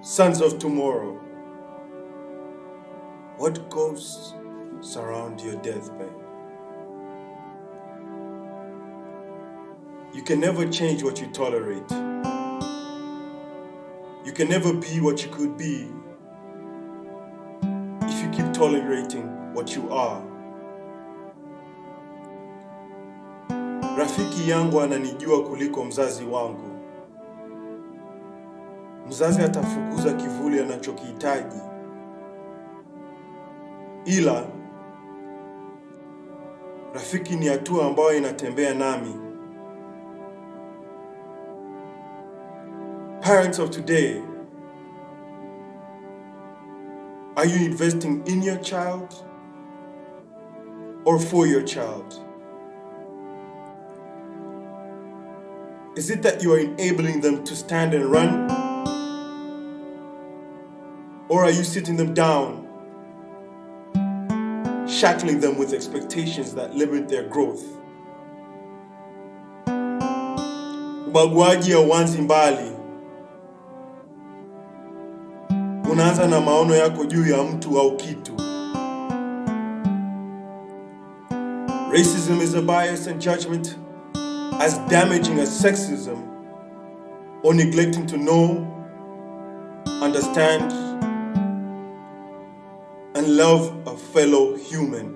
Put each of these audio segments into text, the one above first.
Sons of tomorrow, what ghosts surround your deathbed? You can never change what you tolerate. You can never be what you could be if you keep tolerating what you are. Rafiki yangu ananijua kuliko mzazi wangu. Mzazi atafukuza kivuli anachokihitaji. Ila rafiki ni atua ambayo inatembea nami. Parents of today, are you investing in your child or for your child? Is it that you are enabling them to stand and run? Or are you sitting them down, shackling them with expectations that limit their growth? Ubaguaji, auwanzi, mbali. Unaanza na maono yako juu ya mtu au kitu. Racism is a bias and judgment as damaging as sexism or neglecting to know, understand, and love a fellow human.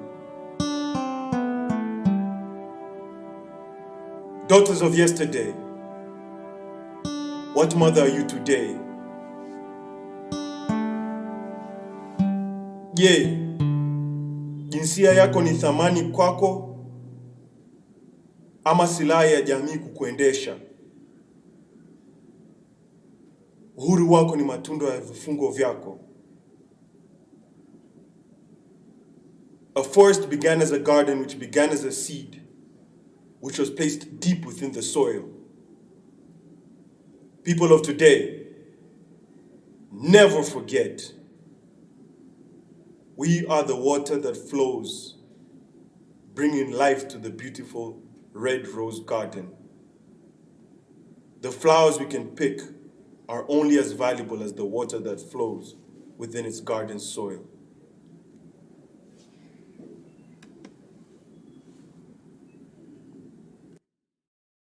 Daughters of yesterday, what mother are you today? Je, jinsia yako ni thamani kwako ama silaha ya jamii kukuendesha? Uhuru wako ni matunda ya vifungo vyako. A forest began as a garden which began as a seed, which was placed deep within the soil. People of today, never forget, we are the water that flows, bringing life to the beautiful red rose garden. The flowers we can pick are only as valuable as the water that flows within its garden soil.